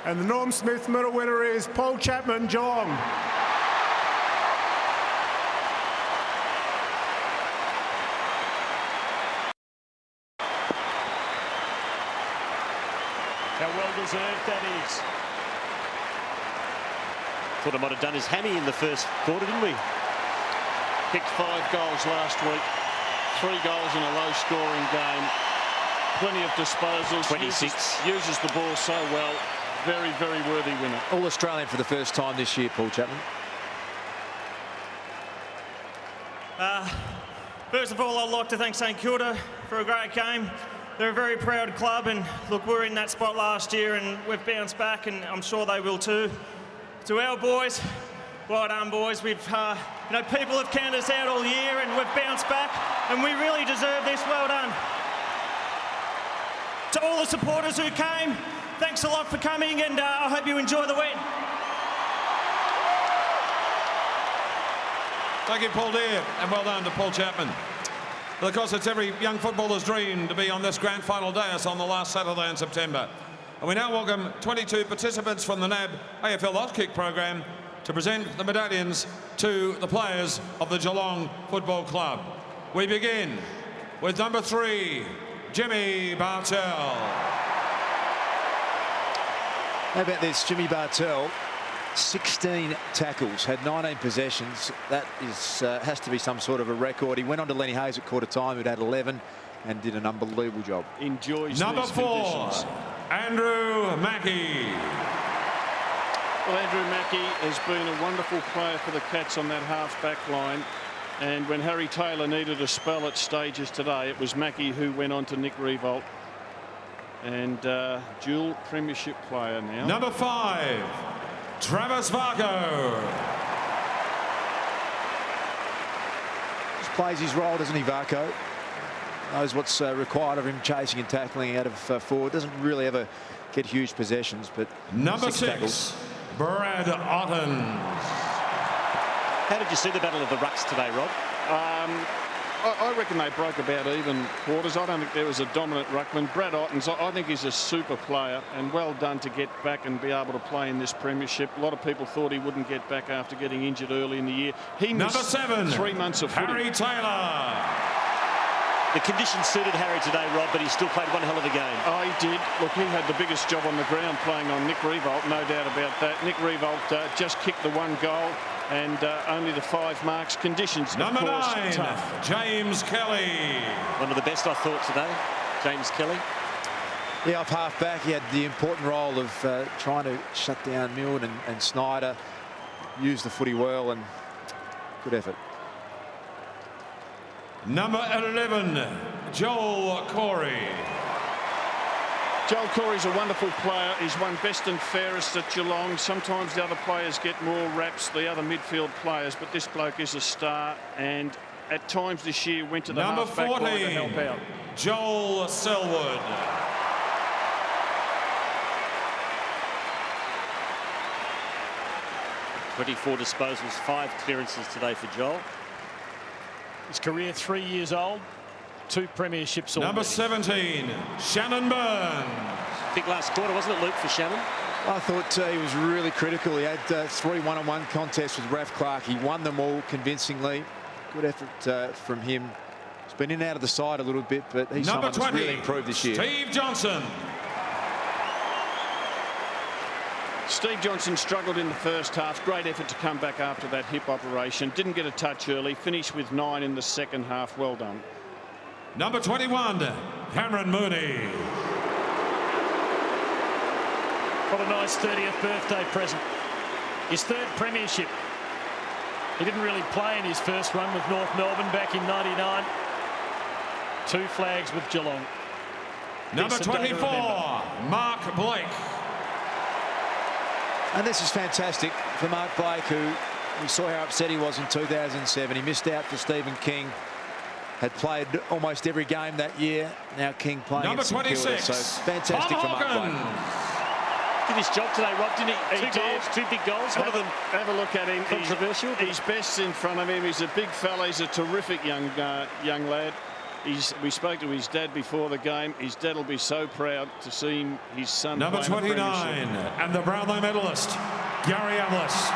And the Norm Smith medal winner is Paul Chapman, Geelong. How well deserved that is. Thought I might have done his hammy in the first quarter, didn't we? Kicked 5 goals last week. 3 goals in a low-scoring game. Plenty of disposals. 26. Uses the ball so well. Very, very worthy winner. All Australian for the first time this year, Paul Chapman. First of all, I'd like to thank St Kilda for a great game. They're a very proud club, and look, we were in that spot last year and we've bounced back, and I'm sure they will too. To our boys, well done boys. We've, people have counted us out all year and we've bounced back and we really deserve this. Well done. To all the supporters who came, thanks a lot for coming, and I hope you enjoy the win. Thank you, Paul Deere, and well done to Paul Chapman. Of course, it's every young footballer's dream to be on this grand final dais on the last Saturday in September. And we now welcome 22 participants from the NAB AFL Outkick program to present the medallions to the players of the Geelong Football Club. We begin with number 3, Jimmy Bartell. How about this? Jimmy Bartell, 16 tackles, had 19 possessions. That is has to be some sort of a record. He went on to Lenny Hayes at quarter time, who'd had 11, and did an unbelievable job. Enjoys number these 4, conditions. Andrew Mackie. Well, Andrew Mackie has been a wonderful player for the Cats on that half-back line. And when Harry Taylor needed a spell at stages today, it was Mackie who went on to Nick Riewoldt. And dual premiership player now. Number 5, Travis Varco. Just plays his role, doesn't he, Varco? Knows what's required of him, chasing and tackling out of forward. Doesn't really ever get huge possessions, but number 6, tackles. Brad Ottens. How did you see the battle of the rucks today, Rob? I reckon they broke about even quarters. I don't think there was a dominant ruckman. Brad Ottens, I think he's a super player, and well done to get back and be able to play in this premiership. A lot of people thought he wouldn't get back after getting injured early in the year. He missed number 7, 3 months of footy. Harry Taylor. The conditions suited Harry today, Rob, but he still played one hell of a game. Oh, he did. Look, he had the biggest job on the ground playing on Nick Riewoldt, no doubt about that. Nick Riewoldt just kicked the 1 goal and only the 5 marks. Conditions, number of course, 9, tough. James Kelly. One of the best I thought today, James Kelly. Yeah, off half-back, he had the important role of trying to shut down Milne and Snyder. Used the footy well, and good effort. Number 11, Joel Corey. Joel Corey's a wonderful player. He's won best and fairest at Geelong. Sometimes the other players get more raps, the other midfield players, but this bloke is a star, and at times this year went to the number half-back line to 14, help out. Joel Selwood. .24 disposals, 5 clearances today for Joel. His career 3 years old, 2 premierships already. Number 17, Shannon Burns. Big last quarter, wasn't it, Luke, for Shannon? I thought he was really critical. He had 3 one-on-one contests with Raf Clark. He won them all convincingly. Good effort from him. He's been in and out of the side a little bit, but he's number someone 20, that's really improved this year. Steve Johnson. Steve Johnson struggled in the first half. Great effort to come back after that hip operation. Didn't get a touch early. Finished with 9 in the second half. Well done. Number 21, Cameron Mooney. What a nice 30th birthday present. His 3rd premiership. He didn't really play in his first run with North Melbourne back in '99. 2 flags with Geelong. Number Decent day to 24, remember. Mark Blake. And this is fantastic for Mark Blake, who we saw how upset he was in 2007. He missed out for Stephen King. Had played almost every game that year. Now King playing number at St Kilda, 26, so fantastic Tom for Mark Hawkins. Did his job today, Rob, didn't he? He 2 goals, 2 big goals. One of them Have a look at him. controversial. He's best in front of him. He's a big fella. He's a terrific young lad. We spoke to his dad before the game. His dad will be so proud to see his son. Number 29 and the Brownlow medalist, Gary Avlis.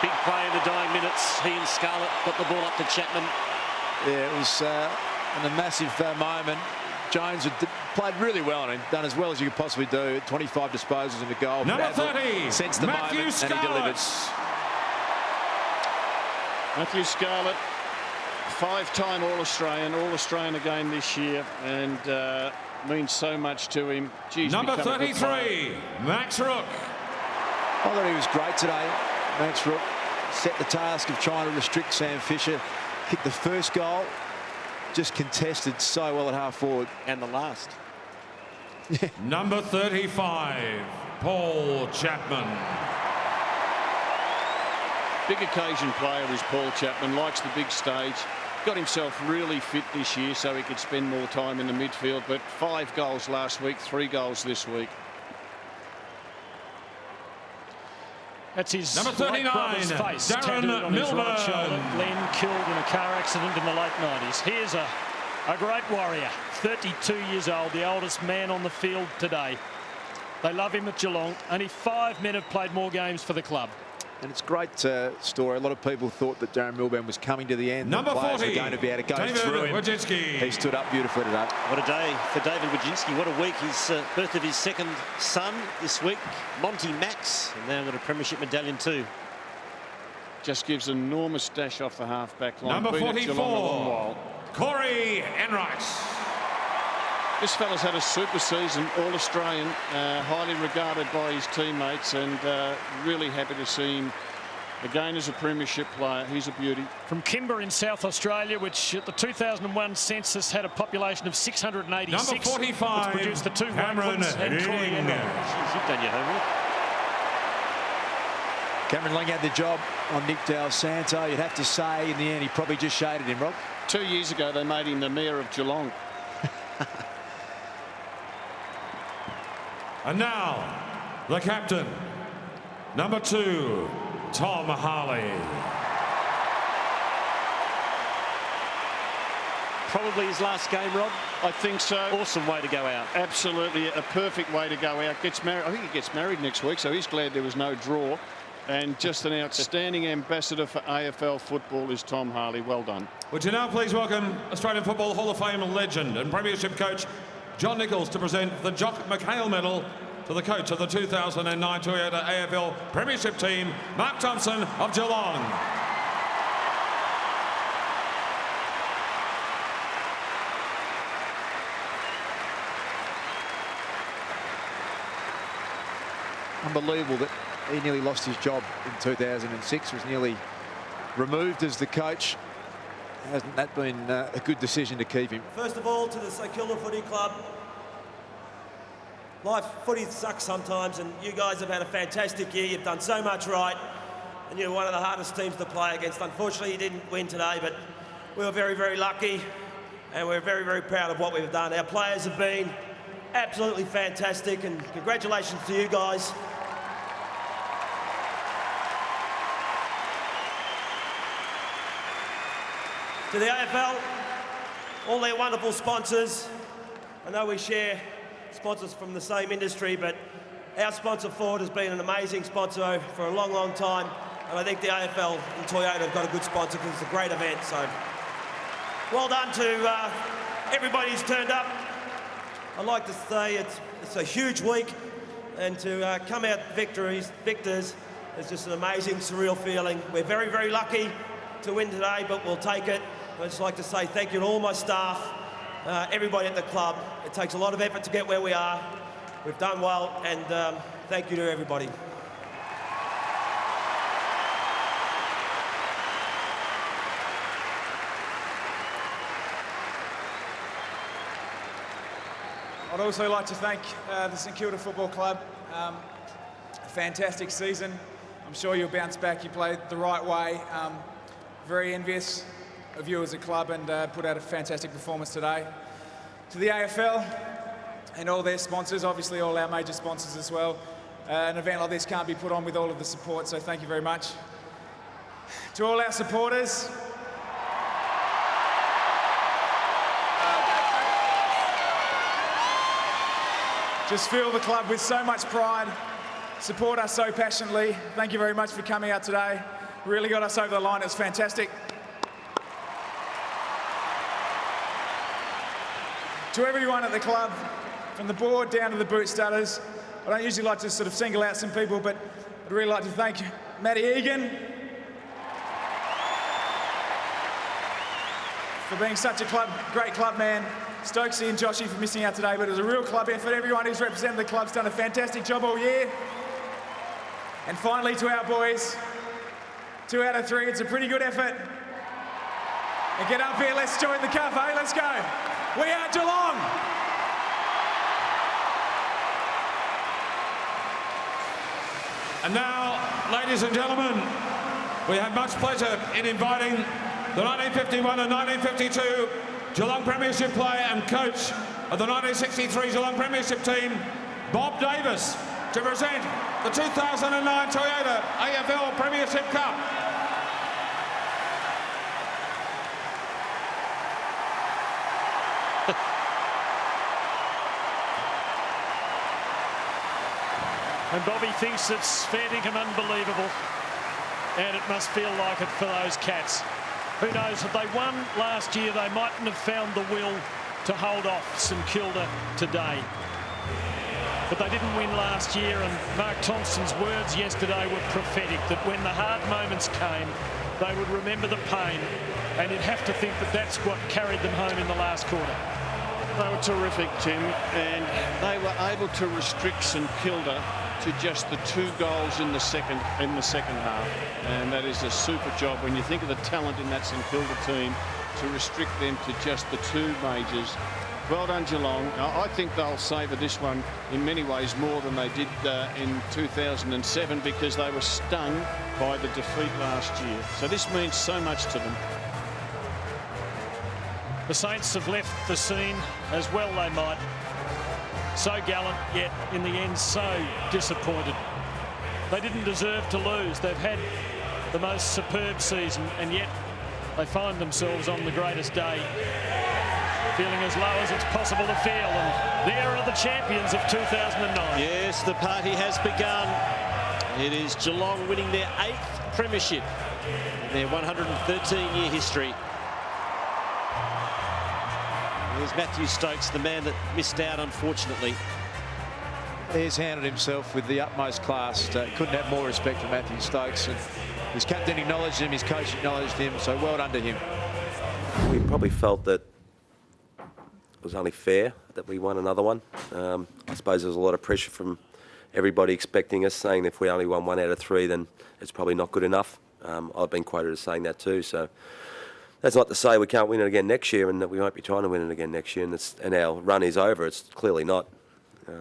Big play in the dying minutes. He and Scarlett got the ball up to Chapman. Yeah, it was in a massive moment. Jones had played really well and done as well as you could possibly do. 25 disposals in the goal. Number 30, sensed the Matthew moment Scarlett. And he delivered. Matthew Scarlett, 5-time All-Australian again this year, and means so much to him. Jeez, Number 33, Max Rook. I thought he was great today. Max Rook set the task of trying to restrict Sam Fisher. Kicked the first goal, just contested so well at half forward. And the last. Number 35, Paul Chapman. Big occasion player is Paul Chapman, likes the big stage. Got himself really fit this year so he could spend more time in the midfield, but 5 goals last week, 3 goals this week. That's his Number 39, brother's face Darren tattooed on his right Milburn. shoulder. Glenn killed in a car accident in the late 90s. Here's a great warrior, 32 years old, the oldest man on the field today. They love him at Geelong. Only 5 men have played more games for the club. And it's a great story. A lot of people thought that Darren Milburn was coming to the end. Number the players 40, were going to be able to go David through him. Wojcicki. He stood up beautifully today. What a day for David Wojcicki. What a week. His birth of his second son this week, Monty Max, and now got a premiership medallion too. Just gives an enormous dash off the half-back line. Number Been at Geelong a long 44, while. Corey Enright. This fella's had a super season, All-Australian, highly regarded by his teammates, and really happy to see him again as a premiership player. He's a beauty. From Kimber in South Australia, which at the 2001 census had a population of 686. Number 45, which produced the 2 Cameron Wakelins and Corey Ling. Enright. Jeez, you've done your homework. Cameron Ling had the job on Nick Del Santo. You'd have to say in the end he probably just shaded him, Rob. 2 years ago they made him the mayor of Geelong. And now, the captain, number 2, Tom Harley. Probably his last game, Rob. I think so. Awesome way to go out. Absolutely a perfect way to go out. Gets married. I think he gets married next week, so he's glad there was no draw. And just an outstanding ambassador for AFL football is Tom Harley. Well done. Would you now please welcome Australian Football Hall of Fame legend and Premiership coach John Nichols to present the Jock McHale Medal to the coach of the 2009 Toyota AFL Premiership team, Mark Thompson of Geelong. Unbelievable that he nearly lost his job in 2006, was nearly removed as the coach. Hasn't that been a good decision to keep him? First of all, to the St Kilda Footy Club. Life footy sucks sometimes, and you guys have had a fantastic year. You've done so much right, and you're one of the hardest teams to play against. Unfortunately, you didn't win today, but we were very, very lucky, and we're very, very proud of what we've done. Our players have been absolutely fantastic, and congratulations to you guys. To the AFL, all their wonderful sponsors. I know we share sponsors from the same industry, but our sponsor Ford has been an amazing sponsor for a long, long time. And I think the AFL and Toyota have got a good sponsor because it's a great event. So well done to everybody who's turned up. I'd like to say it's a huge week, and to come out victors is just an amazing, surreal feeling. We're very, very lucky to win today, but we'll take it. I'd just like to say thank you to all my staff, everybody at the club. It takes a lot of effort to get where we are. We've done well, and thank you to everybody. I'd also like to thank the St Kilda Football Club. A fantastic season. I'm sure you'll bounce back. You played the right way. Very envious of you as a club, and put out a fantastic performance today. To the AFL and all their sponsors, obviously all our major sponsors as well. An event like this can't be put on with all of the support, so thank you very much. To all our supporters, just fill the club with so much pride, support us so passionately. Thank you very much for coming out today. Really got us over the line. It was fantastic. To everyone at the club, from the board down to the boot studders, I don't usually like to sort of single out some people, but I'd really like to thank Matty Egan for being such a great club man, Stokesy and Joshy for missing out today, but it was a real club effort. Everyone who's represented the club's done a fantastic job all year. And finally, to our boys, 2 out of 3, it's a pretty good effort. And get up here, let's join the cup, eh? Let's go. We are Geelong. And now, ladies and gentlemen, we have much pleasure in inviting the 1951 and 1952 Geelong Premiership player and coach of the 1963 Geelong Premiership team, Bob Davis, to present the 2009 Toyota AFL Premiership Cup. And Bobby thinks it's fair dinkum unbelievable, and it must feel like it for those Cats. Who knows, if they won last year, they mightn't have found the will to hold off St Kilda today. But they didn't win last year, and Mark Thompson's words yesterday were prophetic, that when the hard moments came, they would remember the pain, and you'd have to think that that's what carried them home in the last quarter. They were terrific, Tim, and they were able to restrict St Kilda to just the 2 goals in the second half, and that is a super job when you think of the talent in that St Kilda team, to restrict them to just the 2 majors. Well done, Geelong. I think they'll savour this one in many ways more than they did in 2007, because they were stung by the defeat last year. So this means so much to them. The Saints have left the scene, as well they might. So gallant, yet in the end so disappointed. They didn't deserve to lose. They've had the most superb season, and yet they find themselves on the greatest day feeling as low as it's possible to feel. And there are the champions of 2009. Yes, the party has begun. It is Geelong winning their 8th premiership in their 113-year history. There's Matthew Stokes, the man that missed out, unfortunately. He's handled himself with the utmost class. Couldn't have more respect for Matthew Stokes. And his captain acknowledged him, his coach acknowledged him, so well done to him. We probably felt that it was only fair that we won another one. I suppose there was a lot of pressure from everybody expecting us, saying if we only won 1 out of 3, then it's probably not good enough. I've been quoted as saying that too, so that's not to say we can't win it again next year and that we won't be trying to win it again next year and our run is over. It's clearly not.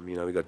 You know, we've got